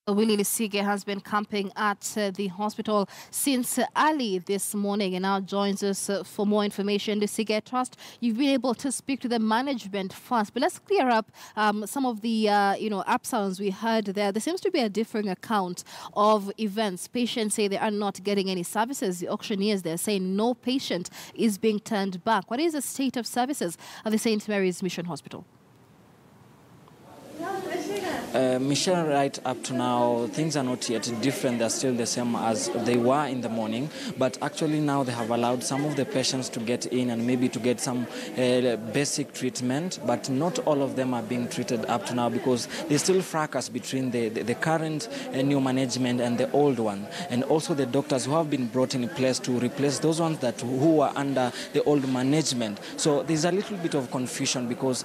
Willie Lusige has been camping at the hospital since early this morning and now joins us for more information. Lusige, I trust you've been able to speak to the management first, but let's clear up some of the up sounds we heard there. There seems to be a differing account of events. Patients say they are not getting any services. The auctioneers, they're saying no patient is being turned back. What is the state of services at the St. Mary's Mission Hospital? Michelle, right up to now, things are not yet different. They're still the same as they were in the morning. But actually now they have allowed some of the patients to get in and maybe to get some basic treatment. But not all of them are being treated up to now because there's still fracas between the current new management and the old one. And also the doctors who have been brought in place to replace those ones who were under the old management. So there's a little bit of confusion because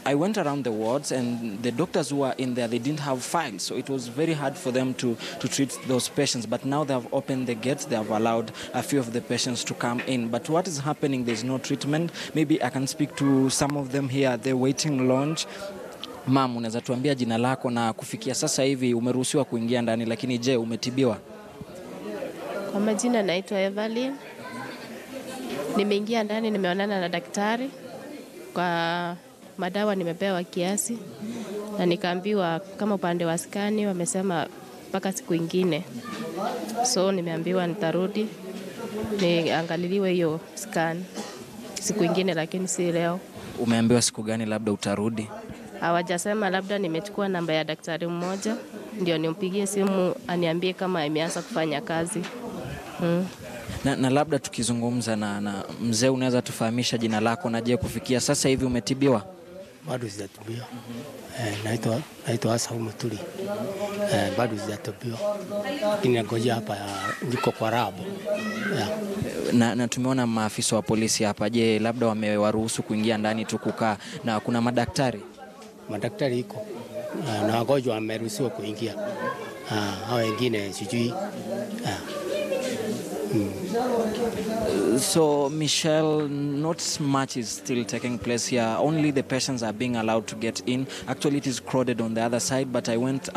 I went around the wards and the doctors who were in there, they didn't have files. So it was very hard for them to treat those patients. But now they have opened the gates. They have allowed a few of the patients to come in. But what is happening, there's no treatment. Maybe I can speak to some of them here at the waiting lounge. Ma'am, unaweza tuambia jina lako na kufikia sasa hivi umeruhusiwa kuingia ndani, lakini je, umetibiwa? Kwa majina naitwa Evelyn. Nimeingia ndani, nimeonana na daktari. Kwa madawa nimepewa kiasi na nikaambiwa kama upande wa skani wamesema mpaka siku ingine. So nimeambiwa nitarudi niangaliliwe hiyo scan siku ingine, lakini si leo. Umeambiwa siku gani labda utarudi? Hawajasema, labda nimechukua namba ya daktari mmoja ndio nimpigie simu aniambie kama imeanza kufanya kazi. Na labda tukizungumza na mzee, unaweza tufahamisha jina lako na je kufikia sasa hivi umetibiwa? Bado sijatibiwa. Naitwa Asa Umutuli. Bado sijatibiwa. Lakini ngoja hapa niko kwa Rabo. Na tumeona maafisa wa polisi hapa. Je, labda wamewaruhusu kuingia ndani tu kukaa na kuna madaktari? Madaktari iko. Na wagonjwa wameruhusiwa kuingia. Hao wengine sijui. So, Michelle, not much is still taking place here. Only the patients are being allowed to get in. Actually, it is crowded on the other side, but I went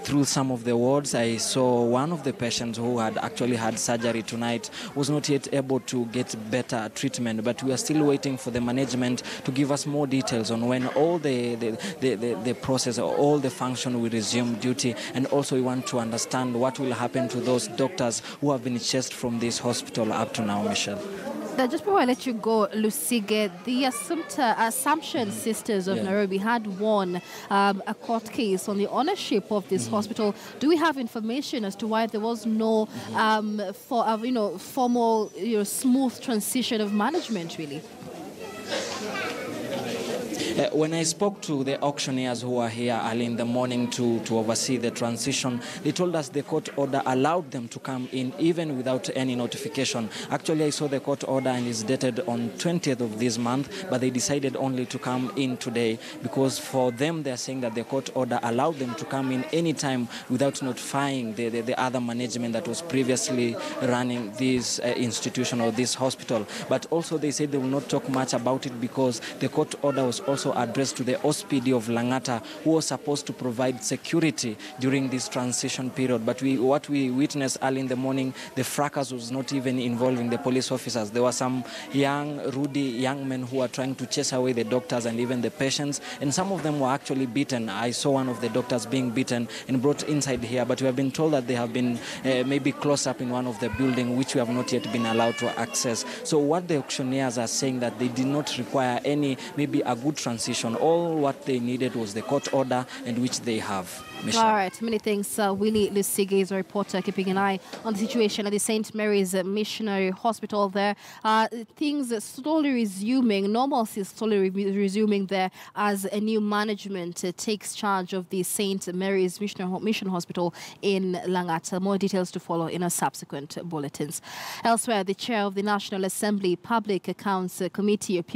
through some of the wards. I saw one of the patients who had actually had surgery tonight was not yet able to get better treatment, but we are still waiting for the management to give us more details on when all the process or all the function will resume duty. And also we want to understand what will happen to those doctors who have been chased from this hospital up to now, Michelle. Just before I let you go, Lusige, the Assumption Sisters of Nairobi had won a court case on the ownership of this hospital. Do we have information as to why there was no formal, smooth transition of management, really? When I spoke to the auctioneers who were here early in the morning to oversee the transition, they told us the court order allowed them to come in even without any notification. Actually, I saw the court order and it's dated on 20th of this month, but they decided only to come in today because for them, they're saying that the court order allowed them to come in anytime without notifying the other management that was previously running this institution or this hospital. But also they said they will not talk much about it because the court order was also addressed to the OSPD of Langata, who was supposed to provide security during this transition period. But what we witnessed early in the morning, the fracas was not even involving the police officers. There were some ruddy young men who were trying to chase away the doctors and even the patients, and some of them were actually beaten. I saw one of the doctors being beaten and brought inside here, but we have been told that they have been maybe close up in one of the buildings, which we have not yet been allowed to access. So what the auctioneers are saying that they did not require maybe a good transition. All what they needed was the court order, and which they have. Michelle. All right, many thanks. Willie Lusige is a reporter keeping an eye on the situation at the St. Mary's Missionary Hospital there. Things slowly resuming, normalcy slowly resuming there as a new management takes charge of the St. Mary's Mission Hospital in Langata. More details to follow in our subsequent bulletins. Elsewhere, the chair of the National Assembly Public Accounts Committee appeared